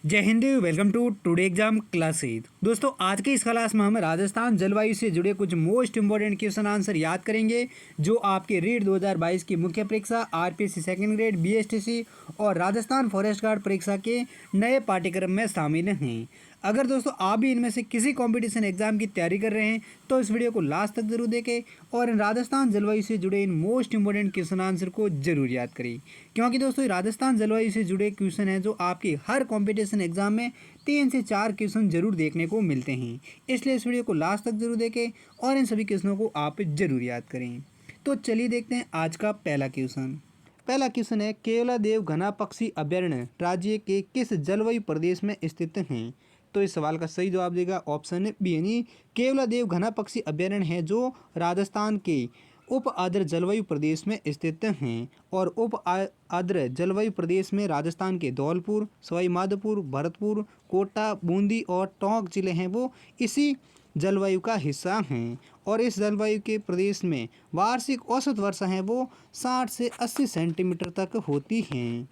जय हिंद। Welcome to today exam classes. दोस्तों आज की इस क्लास में हम राजस्थान जलवायु से जुड़े कुछ मोस्ट इंपॉर्टेंट क्वेश्चन आंसर याद करेंगे जो आपके रीट 2022 की मुख्य परीक्षा आरपीएससी सेकंड ग्रेड बीएसटीसी और राजस्थान फॉरेस्ट गार्ड परीक्षा के नए पाठ्यक्रम में शामिल हैं। अगर दोस्तों आप भी इनमें से किसी कंपटीशन एग्जाम की तैयारी कर रहे हैं तो इस वीडियो को लास्ट तक जरूर देखें और इन राजस्थान जलवायु से जुड़े in most important question answer को जरूर याद करें, क्योंकि दोस्तों ये राजस्थान जलवायु से जुड़े क्वेश्चन हैं जो आपके हर कंपटीशन एग्जाम में 3 से 4 क्वेश्चन जरूर देखने को मिलते हैं। इसलिए इस वीडियो को लास्ट तक जरूर देखें और इन सभी क्वेश्चनों को आप जरूर याद करें। तो चलिए देखते हैं आज का पहला क्वेश्चन। पहला क्वेश्चन है, केवलादेव घना पक्षी अभयारण्य राज्य के किस जलवायु प्रदेश में स्थित हैं? तो इस सवाल का सही जवाब देगा ऑप्शन बी यानी केवलादेव घना पक्षी अभयारण्य है जो राजस्थान के उप आर्द्र जलवायु प्रदेश में स्थित हैं। और उप आर्द्र जलवायु प्रदेश में राजस्थान के धौलपुर, सवाई माधोपुर, भरतपुर, कोटा, बूंदी और टोंक जिले हैं वो इसी जलवायु का हिस्सा हैं। और इस जलवायु के प्रदेश में वार्षिक औसत वर्षा है वो 60 से 80 सेंटीमीटर तक होती हैं।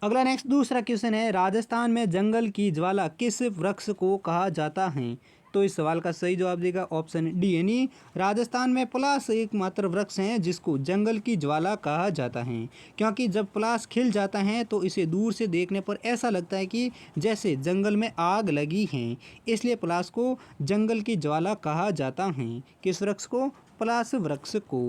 अगला नेक्स्ट दूसरा क्वेश्चन है, राजस्थान में जंगल की ज्वाला किस वृक्ष को कहा जाता है? तो इस सवाल का सही जवाब देगा ऑप्शन डी यानी राजस्थान में पलास एकमात्र वृक्ष है जिसको जंगल की ज्वाला कहा जाता है, क्योंकि जब पलास खिल जाता है तो इसे दूर से देखने पर ऐसा लगता है कि जैसे जंगल में आग लगी है। इसलिए पलास को जंगल की ज्वाला कहा जाता है। किस वृक्ष को? पलास वृक्ष को।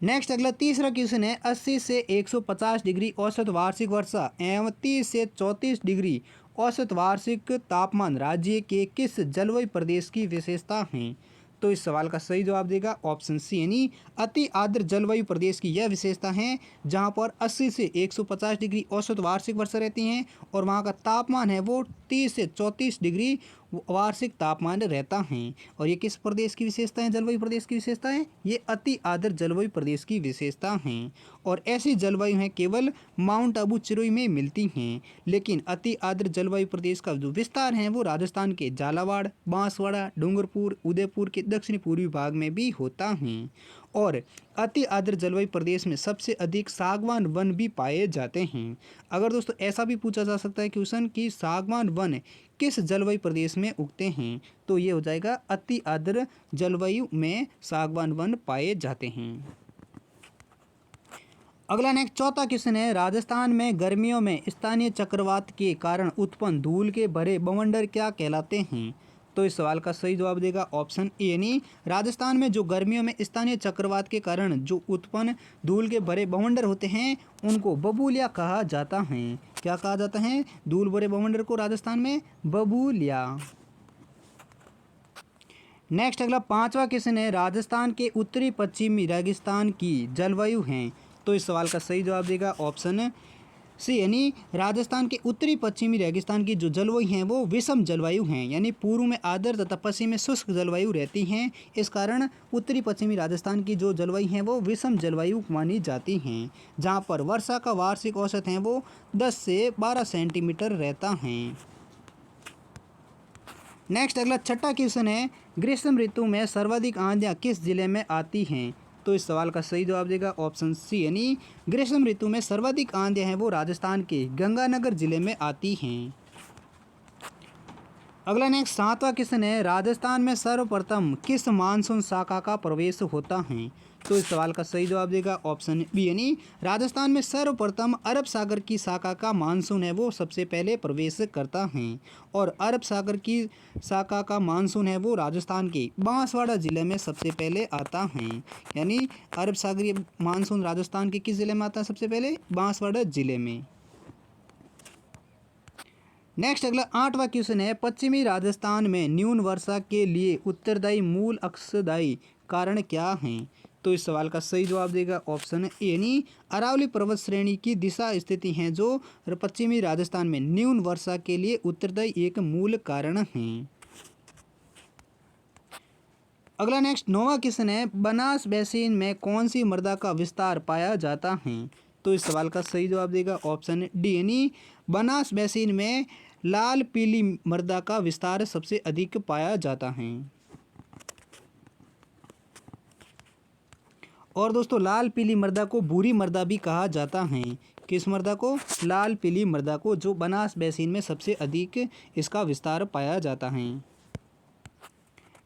नेक्स्ट अगला तीसरा क्वेश्चन है, 80 से 150 डिग्री औसत वार्षिक वर्षा एवं 30 से 34 डिग्री औसत वार्षिक तापमान राज्य के किस जलवायु प्रदेश की विशेषता हैं? तो इस सवाल का सही जवाब देगा ऑप्शन सी यानी अति आर्द्र जलवायु प्रदेश की यह विशेषता है जहां पर 80 से 150 डिग्री औसत वार्षिक वर्षा रहती हैं और वहां का तापमान है वो 30 से 34 डिग्री वार्षिक तापमान रहता है। और ये किस प्रदेश की विशेषता है? जलवायु प्रदेश की विशेषता है, ये अति आर्द्र जलवायु प्रदेश की विशेषता हैं। और ऐसी जलवायु हैं केवल माउंट आबू चिरोई में मिलती हैं, लेकिन अति आर्द्र जलवायु प्रदेश का जो विस्तार है वो राजस्थान के झालावाड़, बांसवाड़ा, डूंगरपुर, उदयपुर के दक्षिणी पूर्वी भाग में भी होता है। और अति आर्द्र जलवायु प्रदेश में सबसे अधिक सागवान वन भी पाए जाते हैं। अगर दोस्तों ऐसा भी पूछा जा सकता है क्वेश्चन कि सागवान वन किस जलवायु प्रदेश में उगते हैं, तो ये हो जाएगा अति आर्द्र जलवायु में सागवान वन पाए जाते हैं। अगला नेक्स्ट चौथा क्वेश्चन है, राजस्थान में गर्मियों में स्थानीय चक्रवात के कारण उत्पन्न धूल के भरे बवंडर क्या कहलाते हैं? तो इस सवाल का सही जवाब देगा ऑप्शन ए यानी राजस्थान में जो गर्मियों में स्थानीय चक्रवात के कारण जो उत्पन्न धूल के भरे बवंडर होते हैं उनको बबूलिया कहा जाता है। क्या कहा जाता है? धूल भरे बवंडर को राजस्थान में बबूलिया। नेक्स्ट अगला पांचवा क्वेश्चन है, राजस्थान के उत्तरी पश्चिमी रेगिस्तान की जलवायु है। तो इस सवाल का सही जवाब देगा ऑप्शन सी यानी राजस्थान के उत्तरी पश्चिमी रेगिस्तान की जो जलवायु हैं वो विषम जलवायु हैं, यानी पूर्व में आर्द्र तथा पश्चिम में शुष्क जलवायु रहती हैं। इस कारण उत्तरी पश्चिमी राजस्थान की जो जलवायु हैं वो विषम जलवायु मानी जाती हैं, जहां पर वर्षा का वार्षिक औसत है वो 10 से 12 सेंटीमीटर रहता है। नेक्स्ट अगला छठा क्वेश्चन है, ग्रीष्म ऋतु में सर्वाधिक आंधियाँ किस जिले में आती हैं? तो इस सवाल का सही जवाब देगा ऑप्शन सी यानी ग्रीष्म ऋतु में सर्वाधिक आंधियाँ हैं वो राजस्थान के गंगानगर जिले में आती हैं। अगला नेक्स्ट सातवां क्वेश्चन है, राजस्थान में सर्वप्रथम किस मानसून शाखा का प्रवेश होता है? तो इस सवाल का सही जवाब देगा ऑप्शन बी यानी राजस्थान में सर्वप्रथम अरब सागर की शाखा का मानसून है वो सबसे पहले प्रवेश करता है। और अरब सागर की शाखा का मानसून है वो राजस्थान के बांसवाड़ा जिले में सबसे पहले आता है, यानी अरब सागरीय मानसून राजस्थान के किस जिले में आता है? सबसे पहले बांसवाड़ा जिले में। नेक्स्ट अगला आठवां क्वेश्चन है, पश्चिमी राजस्थान में न्यून वर्षा के लिए उत्तरदायी मूल अक्षदायी कारण क्या हैं? तो इस सवाल का सही जवाब देगा ऑप्शन ए यानी अरावली पर्वत श्रेणी की दिशा स्थिति हैं जो पश्चिमी राजस्थान में न्यून वर्षा के लिए उत्तरदायी एक मूल कारण हैं। अगला नेक्स्ट नौवां क्वेश्चन है, बनास बेसिन में कौन सी मृदा का विस्तार पाया जाता है? तो इस सवाल का सही जवाब देगा ऑप्शन डी यानी बनास बेसिन में लाल पीली मृदा का विस्तार सबसे अधिक पाया जाता है। और दोस्तों लाल पीली मृदा को भूरी मृदा भी कहा जाता है। किस मृदा को? लाल पीली मृदा को, जो बनास बेसिन में सबसे अधिक इसका विस्तार पाया जाता है।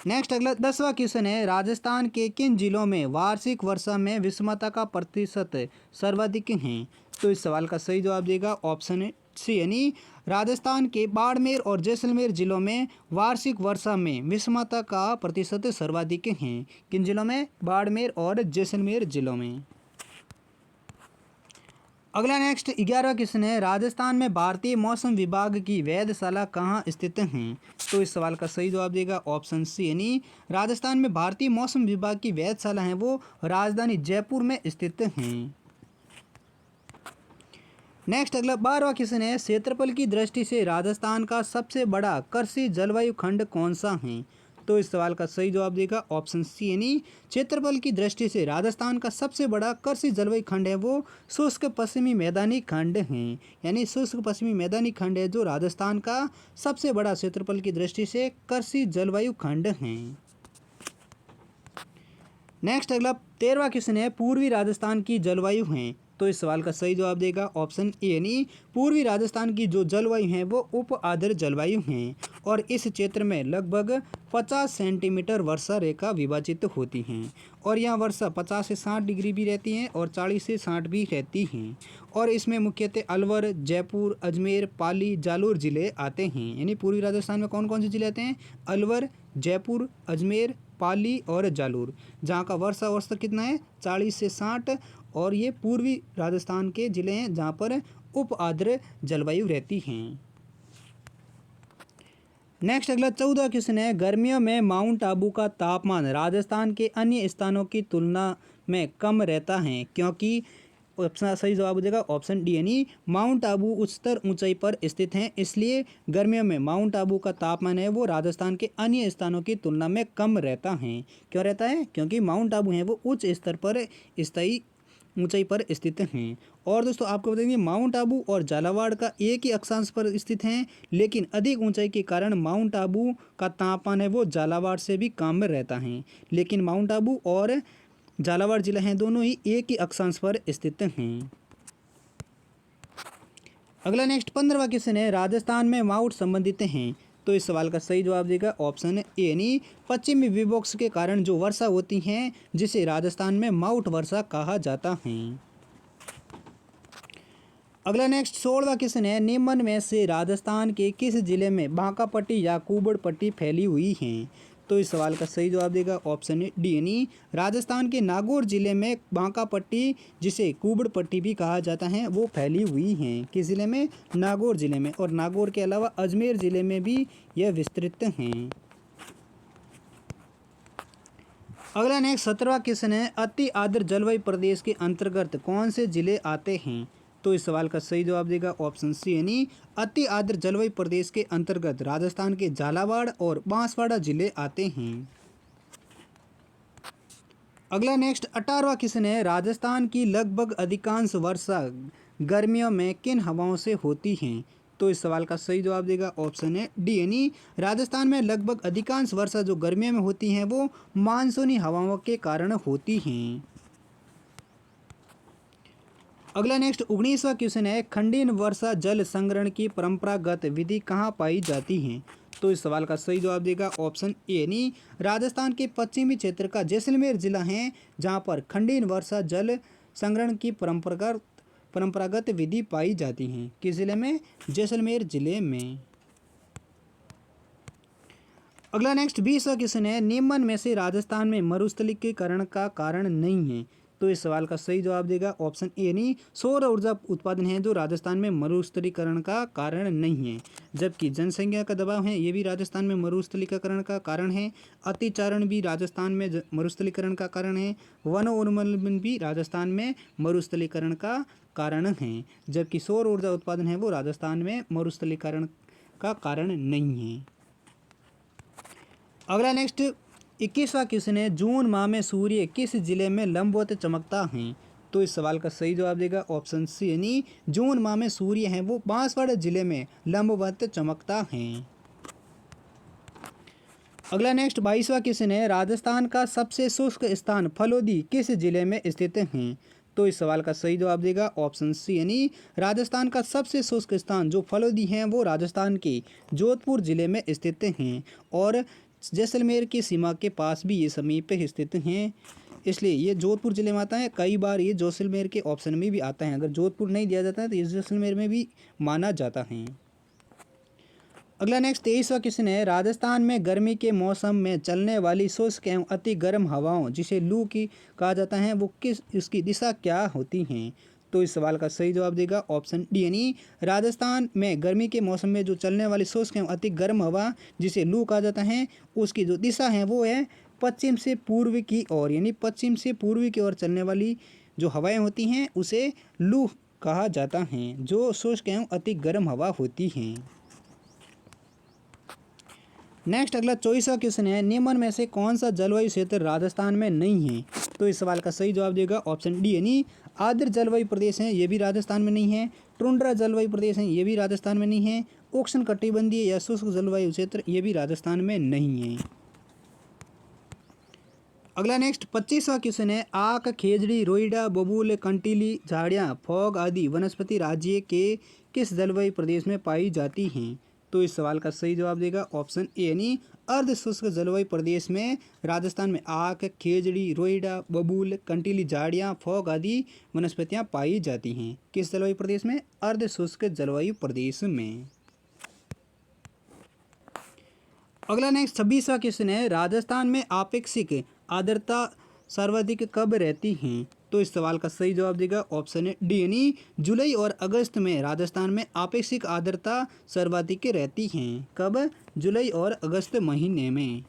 नेक्स्ट अगला 10वां क्वेश्चन है, राजस्थान के किन जिलों में वार्षिक वर्षा में विषमता का प्रतिशत सर्वाधिक है? तो इस सवाल का सही जवाब देगा ऑप्शन सी, यानी राजस्थान के बाड़मेर और जैसलमेर जिलों में वार्षिक वर्षा में विषमता का प्रतिशत सर्वाधिक है। किन जिलों में? बाड़मेर और जैसलमेर जिलों में। अगला नेक्स्ट 11वां क्वेश्चन है, राजस्थान में भारतीय मौसम विभाग की वेधशाला कहाँ स्थित है? तो इस सवाल का सही जवाब देगा ऑप्शन सी, यानी राजस्थान में भारतीय मौसम विभाग की वेधशाला है वो राजधानी जयपुर में स्थित हैं। नेक्स्ट अगला 12वां क्वेश्चन है, क्षेत्रफल की दृष्टि से राजस्थान का सबसे बड़ा कृषि जलवायु खंड कौन सा है? तो इस सवाल का सही जवाब देगा ऑप्शन सी, यानी क्षेत्रफल की दृष्टि से राजस्थान का सबसे बड़ा कृषि जलवायु खंड है वो शुष्क पश्चिमी मैदानी खंड है। यानी शुष्क पश्चिमी मैदानी खंड है जो राजस्थान का सबसे बड़ा क्षेत्रफल की दृष्टि से कृषि जलवायु खंड है। नेक्स्ट अगला 13वां क्वेश्चन है, पूर्वी राजस्थान की जलवायु है? तो इस सवाल का सही जवाब देगा ऑप्शन ए, यानी पूर्वी राजस्थान की जो जलवायु है वो उप आर्द्र जलवायु हैं और इस क्षेत्र में लगभग 50 सेंटीमीटर वर्षा रेखा विभाजित होती हैं और यहाँ वर्षा 50 से 60 डिग्री भी रहती है और 40 से 60 भी रहती हैं और इसमें मुख्यतः अलवर, जयपुर, अजमेर, पाली, जालोर जिले आते हैं। यानी पूर्वी राजस्थान में कौन कौन से जिले आते हैं? अलवर, जयपुर, अजमेर, पाली और जालोर, जहाँ का वर्षा औसत कितना है? 40 से 60 और ये पूर्वी राजस्थान के ज़िले हैं जहाँ पर उप आर्द्र जलवायु रहती हैं। नेक्स्ट अगला 14 क्वेश्चन है, गर्मियों में माउंट आबू का तापमान राजस्थान के अन्य स्थानों की तुलना में कम रहता है क्योंकि ऑप्शन सही जवाब हो जाएगा ऑप्शन डी, यानी माउंट आबू उच्चतर ऊंचाई पर स्थित है इसलिए गर्मियों में माउंट आबू का तापमान है वो राजस्थान के अन्य स्थानों की तुलना में कम रहता है। क्यों रहता है? क्योंकि माउंट आबू है वो उच्च स्तर पर स्थायी ऊंचाई पर स्थित हैं। और दोस्तों आपको बताएंगे माउंट आबू और झालावाड़ का एक ही अक्षांश पर स्थित हैं लेकिन अधिक ऊंचाई के कारण माउंट आबू का तापमान है वो झालावाड़ से भी कम रहता है, लेकिन माउंट आबू और झालावाड़ जिला हैं दोनों ही एक ही अक्षांश पर स्थित हैं। अगला नेक्स्ट 15वां क्वेश्चन है, राजस्थान में माउंट संबंधित हैं? तो इस सवाल का सही जवाब देगा ऑप्शन ए, यानी पश्चिमी विक्षोभ के कारण जो वर्षा होती है जिसे राजस्थान में माउंट वर्षा कहा जाता है। अगला नेक्स्ट 16वां क्वेश्चन है, निम्न में से राजस्थान के किस जिले में बांका पट्टी या कुबड़ पट्टी फैली हुई है? तो इस सवाल का सही जवाब देगा ऑप्शन डी, यानी राजस्थान के नागौर जिले में बांका पट्टी जिसे कुबड़ पट्टी भी कहा जाता है वो फैली हुई हैं। किस जिले में? नागौर जिले में। और नागौर के अलावा अजमेर जिले में भी यह विस्तृत हैं। अगला नेक्स्ट 17वां क्वेश्चन है, अति आर्द्र जलवायु प्रदेश के अंतर्गत कौन से जिले आते हैं? तो इस सवाल का सही जवाब देगा ऑप्शन सी, यानी अति आर्द्र जलवायु प्रदेश के अंतर्गत राजस्थान के झालावाड़ और बांसवाड़ा जिले आते हैं। अगला नेक्स्ट 18वां क्वेश्चन है, राजस्थान की लगभग अधिकांश वर्षा गर्मियों में किन हवाओं से होती है? तो इस सवाल का सही जवाब देगा ऑप्शन है डी, यानी राजस्थान में लगभग अधिकांश वर्षा जो गर्मियों में होती हैं वो मानसूनी हवाओं के कारण होती हैं। अगला नेक्स्ट 19वां क्वेश्चन है, खंडीय वर्षा जल संग्रहण की परंपरागत विधि कहाँ पाई जाती है? तो इस सवाल का सही जवाब देगा ऑप्शन ए, यानी राजस्थान के पश्चिमी क्षेत्र का जैसलमेर जिला है जहाँ पर खंडीय वर्षा जल संग्रहण की परंपरागत विधि पाई जाती है। किस जिले में? जैसलमेर जिले में। अगला नेक्स्ट 20वां क्वेश्चन है, निम्न में से राजस्थान में मरुस्थलीकरण का कारण नहीं है? तो इस सवाल का सही जवाब देगा ऑप्शन ए, यानी सौर ऊर्जा उत्पादन है जो राजस्थान में मरुस्थलीकरण का कारण नहीं है, जबकि जनसंख्या का दबाव है ये भी राजस्थान में मरुस्थलीकरण का कारण है, अतिचारण भी राजस्थान में मरुस्थलीकरण का कारण है, वनोन्मूलन भी राजस्थान में मरुस्थलीकरण का कारण है, जबकि सौर ऊर्जा उत्पादन है वो राजस्थान में मरुस्थलीकरण का कारण नहीं है। अगला नेक्स्ट 21वां क्वेश्चन है, जून माह में सूर्य किस जिले में लंबवत चमकता है? तो इस सवाल का सही जवाब देगा ऑप्शन सी, यानी जून माह में सूर्य है वो बांसवाड़ा जिले में लंबवत चमकता है। अगला नेक्स्ट 22वां क्वेश्चन है, राजस्थान का सबसे शुष्क स्थान फलोदी किस जिले में स्थित हैं? तो इस सवाल का सही जवाब देगा ऑप्शन सी, यानी राजस्थान का सबसे शुष्क स्थान जो फलोदी हैं वो राजस्थान के जोधपुर जिले में स्थित हैं और जैसलमेर की सीमा के पास भी ये समीप स्थित हैं, इसलिए ये जोधपुर जिले में आता है। कई बार ये जैसलमेर के ऑप्शन में भी आता है, अगर जोधपुर नहीं दिया जाता है तो ये जैसलमेर में भी माना जाता है। अगला नेक्स्ट 23वां क्वेश्चन है, राजस्थान में गर्मी के मौसम में चलने वाली शुष्क एवं अति गर्म हवाओं जिसे लू की कहा जाता है वो किस इसकी दिशा क्या होती हैं? तो इस सवाल का सही जवाब देगा ऑप्शन डी, यानी राजस्थान में गर्मी के मौसम में जो चलने वाली शुष्क एवं अति गर्म हवा जिसे लू कहा जाता है उसकी जो दिशा है वो है पश्चिम से पूर्व की ओर, यानी पश्चिम से पूर्व की ओर चलने वाली जो हवाएं होती हैं उसे लू कहा जाता है, जो शुष्क एवं अति गर्म हवा होती हैं। नेक्स्ट अगला 24वां क्वेश्चन है, निम्न में से कौन सा जलवायु क्षेत्र राजस्थान में नहीं है? तो इस सवाल का सही जवाब देगा ऑप्शन डी, यानी आर्द्र जलवायु प्रदेश हैं ये भी राजस्थान में नहीं है, टुंड्रा जलवायु प्रदेश हैं ये भी राजस्थान में नहीं है, उष्ण कटिबंधीय या शुष्क जलवायु क्षेत्र ये भी राजस्थान में नहीं है। अगला नेक्स्ट 25वां क्वेश्चन है, आक, खेजड़ी, रोईडा, बबूल, कंटीली, झाड़ियाँ, फॉग आदि वनस्पति राज्य के किस जलवायु प्रदेश में पाई जाती हैं? तो इस सवाल का सही जवाब देगा ऑप्शन ए, यानी अर्ध शुष्क जलवायु प्रदेश में राजस्थान में आक, खेजड़ी, रोईडा, बबूल, कंटीली, झाड़ियाँ, फॉग आदि वनस्पतियाँ पाई जाती हैं। किस जलवायु प्रदेश में? अर्ध शुष्क जलवायु प्रदेश में। अगला नेक्स्ट 26वां क्वेश्चन है, राजस्थान में आपेक्षिक आर्द्रता सर्वाधिक कब रहती हैं? तो इस सवाल का सही जवाब देगा ऑप्शन डी, यानी जुलाई और अगस्त में राजस्थान में आपेक्षिक आर्द्रता सर्वाधिक रहती हैं। कब? जुलाई और अगस्त महीने में।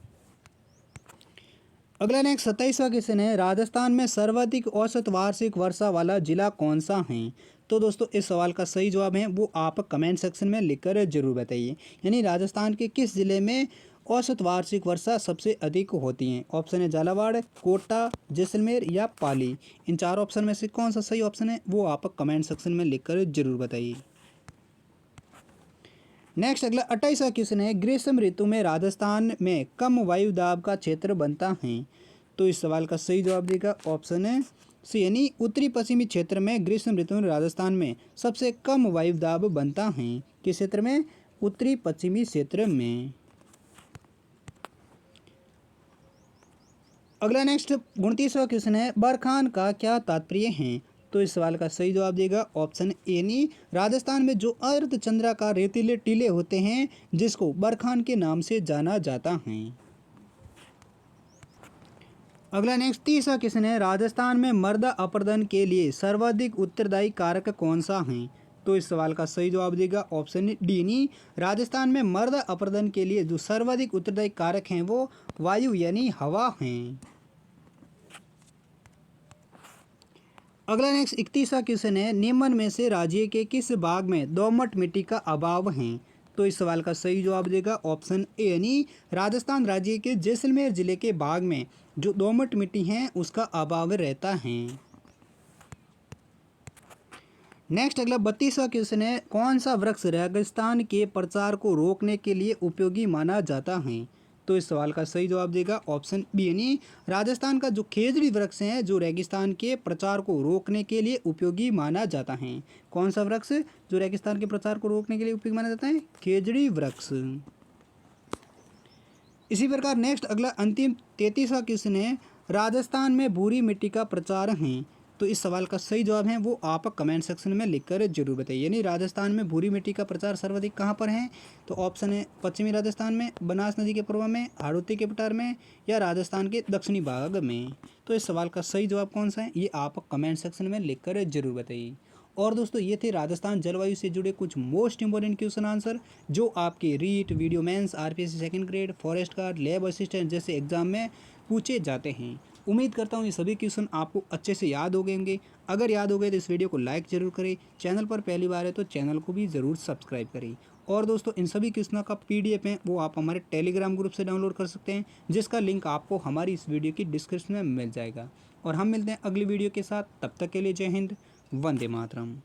अगला नेक्स्ट 27वां क्वेश्चन है, राजस्थान में सर्वाधिक औसत वार्षिक वर्षा वाला जिला कौन सा है? तो दोस्तों इस सवाल का सही जवाब है वो आप कमेंट सेक्शन में लिखकर जरूर बताइए, यानी राजस्थान के किस जिले में औसत वार्षिक वर्षा सबसे अधिक होती है? ऑप्शन है झालावाड़, कोटा, जैसलमेर या पाली। इन चार ऑप्शन में से कौन सा सही ऑप्शन है वो आप कमेंट सेक्शन में लिखकर जरूर बताइए। नेक्स्ट अगला 28वां क्वेश्चन है, ग्रीष्म ऋतु में राजस्थान में कम वायु दाब का क्षेत्र बनता है? तो इस सवाल का सही जवाब देगा ऑप्शन है सी, यानी उत्तरी पश्चिमी क्षेत्र में ग्रीष्म ऋतु में राजस्थान में सबसे कम वायु दाब बनता है। किस क्षेत्र में? उत्तरी पश्चिमी क्षेत्र में। अगला नेक्स्ट 29वां क्वेश्चन है, बरखान का क्या तात्पर्य है? तो इस सवाल का सही जवाब देगा ऑप्शन ए, यानी राजस्थान में जो अर्धचंद्राकार रेतीले टीले होते हैं जिसको बरखान के नाम से जाना जाता है। अगला नेक्स्ट 30वां क्वेश्चन है, राजस्थान में मृदा अपरदन के लिए सर्वाधिक उत्तरदायी कारक कौन सा है? तो इस सवाल का सही जवाब देगा ऑप्शन डी, यानी राजस्थान में मृदा अपरदन के लिए जो सर्वाधिक उत्तरदायी कारक हैं वो वायु यानी हवा हैं। अगला नेक्स्ट 31वां क्वेश्चन है, निम्न में से राज्य के किस भाग में दोमट मिट्टी का अभाव है? तो इस सवाल का सही जवाब देगा ऑप्शन ए, यानी राजस्थान राज्य के जैसलमेर जिले के भाग में जो दोमट मिट्टी है उसका अभाव रहता है। नेक्स्ट अगला 32वां क्वेश्चन है, कौन सा वृक्ष रेगिस्तान के प्रचार को रोकने के लिए उपयोगी माना जाता है? तो इस सवाल का सही जवाब देगा ऑप्शन बी, यानी राजस्थान का जो खेजड़ी वृक्ष है जो रेगिस्तान के प्रचार को रोकने के लिए उपयोगी माना जाता है। कौन सा वृक्ष जो रेगिस्तान के प्रचार को रोकने के लिए उपयोगी माना जाता है? खेजड़ी वृक्ष। इसी प्रकार नेक्स्ट अगला अंतिम 33वां क्वेश्चन है, राजस्थान में भूरी मिट्टी का प्रचार है? तो इस सवाल का सही जवाब है वो आप कमेंट सेक्शन में लिखकर जरूर बताइए, यानी राजस्थान में भूरी मिट्टी का प्रचार सर्वाधिक कहाँ पर है? तो ऑप्शन है पश्चिमी राजस्थान में, बनास नदी के पूर्व में, हाड़ौती के पठार में या राजस्थान के दक्षिणी भाग में। तो इस सवाल का सही जवाब कौन सा है ये आप कमेंट सेक्शन में लिखकर जरूर बताइए। और दोस्तों ये थे राजस्थान जलवायु से जुड़े कुछ मोस्ट इंपॉर्टेंट क्वेश्चन आंसर जो आपके REET, VDO mains, RPSC second grade, forest guard, lab assistant जैसे एग्जाम में पूछे जाते हैं। उम्मीद करता हूँ ये सभी क्वेश्चन आपको अच्छे से याद हो गए होंगे। अगर याद हो गए तो इस वीडियो को लाइक जरूर करें, चैनल पर पहली बार है तो चैनल को भी ज़रूर सब्सक्राइब करें। और दोस्तों इन सभी क्वेश्चनों का PDF है वो आप हमारे टेलीग्राम ग्रुप से डाउनलोड कर सकते हैं जिसका लिंक आपको हमारी इस वीडियो की डिस्क्रिप्शन में मिल जाएगा। और हम मिलते हैं अगली वीडियो के साथ, तब तक के लिए जय हिंद, वंदे मातरम।